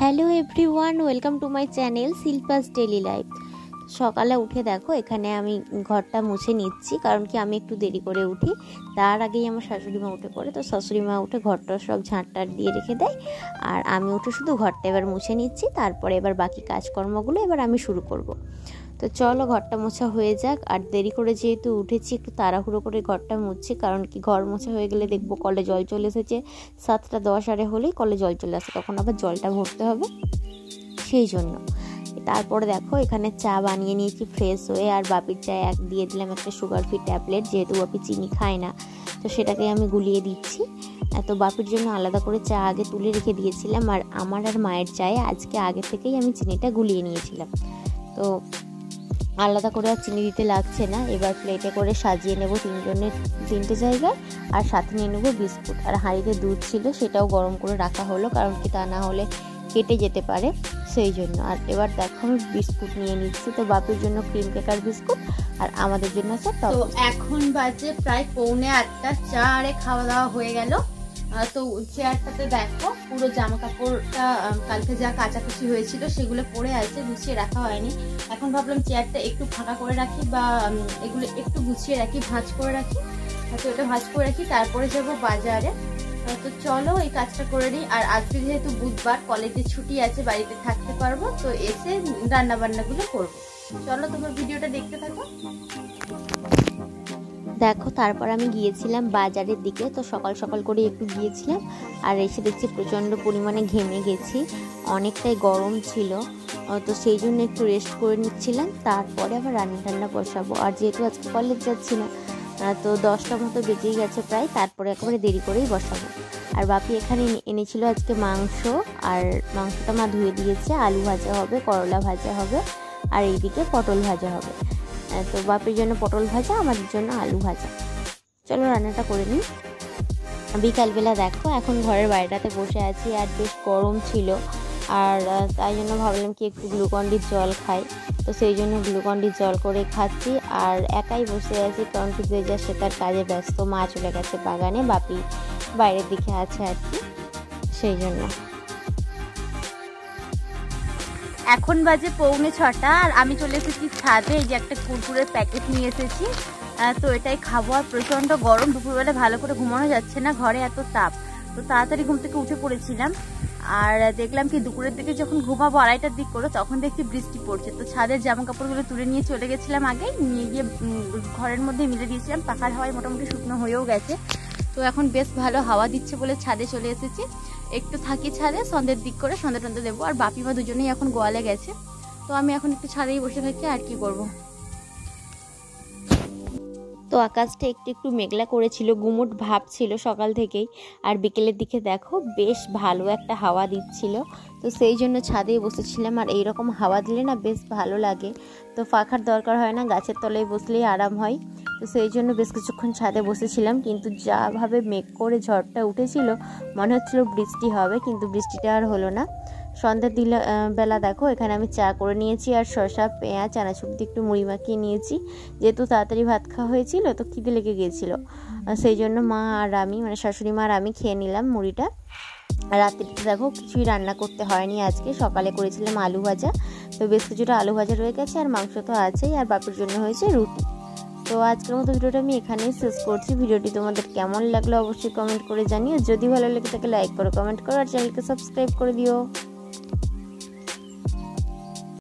Hello everyone, welcome to my channel Shilpa's daily life. সকালে উঠে দেখো এখানে আমি ঘরটা মুছে নিচ্ছি, কারণ কি আমি একটু দেরি করে উঠি। তার আগেই আমার শাশুড়ি মা উঠে পড়ে, তো শাশুড়ি মা উঠে ঘরটা সব ঝাঁটটার দিয়ে রেখে দেয়, আর আমি উঠে শুধু ঘরটা এবার মুছে নিচ্ছি। তারপরে এবার বাকি কাজকর্মগুলো এবার আমি শুরু করব। তো চলো ঘরটা মোছা হয়ে যাক। আর দেরি করে যেহেতু উঠেছি একটু তাড়াহুড়ো করে ঘরটা মুছছি, কারণ কি ঘর মোছা হয়ে গেলে দেখবো কলে জল চলে এসেছে। 7:10 আরে হলেই কলে জল চলে আসে, তখন আবার জলটা ভরতে হবে, সেই জন্য। তারপরে দেখো এখানে চা বানিয়ে নিয়েছি ফ্রেশ হয়ে, আর বাপির চায়ে দিয়ে দিলাম একটা সুগার ফ্রি ট্যাবলেট, যেহেতু বাপি চিনি খায় না, তো সেটাকে আমি গুলিয়ে দিচ্ছি। তো বাপির জন্য আলাদা করে চা আগে তুলে রেখে দিয়েছিলাম, আর আমার আর মায়ের চায়ে আজকে আগে থেকেই আমি চিনিটা গুলিয়ে নিয়েছিলাম, তো আলাদা করে আর চিনি দিতে লাগছে না। এবার প্লেটে করে সাজিয়ে নেব তিনজনের 3টে জায়গায়, আর সাথে নিয়ে নেবো বিস্কুট। আর হাঁড়িতে দুধ ছিল, সেটাও গরম করে রাখা হলো, কারণ কি তা না হলে কেটে যেতে পারে, সেই জন্য। আর এবার দেখো আমি বিস্কুট নিয়ে নিচ্ছি, তো বাপির জন্য ক্রিম কেকার বিস্কুট আর আমাদের জন্য সব। তো এখন বাজে প্রায় 7:45, চা আরে খাওয়া দাওয়া হয়ে গেল। তো চেয়ারটাতে দেখো পুরো জামা কাপড়টা কালকে যা কাচাকুচি হয়েছিল সেগুলো পড়ে আছে, গুছিয়ে রাখা হয়নি। এখন ভাবলাম চেয়ারটা একটু ফাঁকা করে রাখি, বা এগুলো একটু গুছিয়ে রাখি, ভাঁজ করে রাখি। তো এটা ভাঁজ করে রাখি, তারপরে যাব বাজারে। তো চলো এই কাজটা করে নিই। আর আজকে যেহেতু বুধবার, কলেজে ছুটি আছে, বাড়িতে থাকতে পারবো, তো এসে রান্না বান্নাগুলো করবো। চলো তোমার ভিডিওটা দেখতে থাকো। দেখো তারপর আমি গিয়েছিলাম বাজারের দিকে, তো সকাল সকাল করে একটু গিয়েছিলাম, আর এসে দেখছি প্রচণ্ড পরিমাণে ঘেমে গেছি, অনেকটাই গরম ছিল, তো সেই জন্য একটু রেস্ট করে নিচ্ছিলাম। তারপরে আবার রান্না বসাবো। আর যেহেতু আজকে কলেজ যাচ্ছি না, তো 10টা মতো বেজেই গেছে প্রায়, তারপরে একেবারে দেরি করেই বসাবো। আর বাপি এখানে এনেছিল আজকে মাংস, আর মাংসটা মা ধুয়ে দিয়েছে। আলু ভাজা হবে, করলা ভাজা হবে, আর এইদিকে পটল ভাজা হবে। তো বাপির জন্য পটল ভাজা, আমাদের জন্য আলু ভাজা। চলো রান্নাটা করে নিই। বিকালবেলা দেখো এখন ঘরের বাইরেটাতে বসে আছি, আর বেশ গরম ছিল, আর তাই জন্য ভাবলাম কি একটু গ্লুকন-ডির জল খাই, তো সেই জন্য গ্লুকন-ডির জল করে খাচ্ছি। আর একাই বসে আছি, কারণ কি যে যা সে তার কাজে ব্যস্ত, মা চলে গেছে বাগানে, বাপি বাইরের দিকে আছে আর কি, সেই জন্য। এখন বাজে 6:45, আর আমি চলে এসেছি ছাদে। এই যে একটা কুরকুরের প্যাকেট নিয়ে এসেছি, তো এটাই খাবো। আর প্রচণ্ড গরম, দুপুরবেলা ভালো করে ঘুমানো যাচ্ছে না, ঘরে এত তাপ। তো তাড়াতাড়ি ঘুম থেকে উঠে পড়েছিলাম, আর দেখলাম কি দুপুরের দিকে যখন ঘুমাবো 2:30টার দিক করে, তখন দেখছি বৃষ্টি পড়ছে। তো ছাদের জামা কাপড়গুলো তুলে নিয়ে চলে গেছিলাম, আগে নিয়ে গিয়ে ঘরের মধ্যে মিলে দিয়েছিলাম। পাখার হাওয়ায় মোটামুটি শুকনো হয়েও গেছে। তো এখন বেশ ভালো হাওয়া দিচ্ছে বলে ছাদে চলে এসেছি। একটু থাকি ছাদে, সন্ধ্যের দিক করে সন্ধ্যা টন্ধে দেবো। আর বাপিমা দুজনেই এখন গোয়ালে গেছে, তো আমি এখন একটু ছাদেই বসে থাকি, আর কি করব। তো আকাশটা একটু একটু মেঘলা করেছিল, গুমুট ভাব ছিল সকাল থেকেই। আর বিকেলের দিকে দেখো বেশ ভালো একটা হাওয়া দিচ্ছিল, তো সেই জন্য ছাদেই বসেছিলাম। আর এইরকম হাওয়া দিলে না বেশ ভালো লাগে, তো পাখার দরকার হয় না, গাছের তলায় বসলেই আরাম হয়। তো সেই জন্য বেশ কিছুক্ষণ ছাদে বসেছিলাম, কিন্তু যাভাবে মেঘ করে ঝড়টা উঠেছিল মনে হচ্ছিল বৃষ্টি হবে, কিন্তু বৃষ্টিটা আর হলো না। সন্ধ্যের বেলা দেখো এখানে আমি চা করে নিয়েছি, আর শসা, পেঁয়াজ, চানাচুর দিয়ে একটু মুড়ি মাখিয়ে নিয়েছি, যেহেতু তাড়াতাড়ি ভাত খাওয়া হয়েছিল, তো খিদে লেগে গিয়েছিলো, সেই জন্য মা আর আমি, মানে শাশুড়ি মা আর আমি খেয়ে নিলাম মুড়িটা। আর রাত্রিতে দেখো কিছুই রান্না করতে হয়নি আজকে, সকালে করেছিলাম আলু ভাজা, তো বেশ কিছুটা আলু ভাজা রয়ে গেছে, আর মাংস তো আছেই, আর বাপির জন্য হয়েছে রুটি। তো আজকের মতো ভিডিওটা আমি এখানেই শেষ করছি। ভিডিওটি তোমাদের কেমন লাগলো অবশ্যই কমেন্ট করে জানিও। যদি ভালো লেগে থাকে লাইক করো, কমেন্ট করো, আর চ্যানেলকে সাবস্ক্রাইব করে দিও।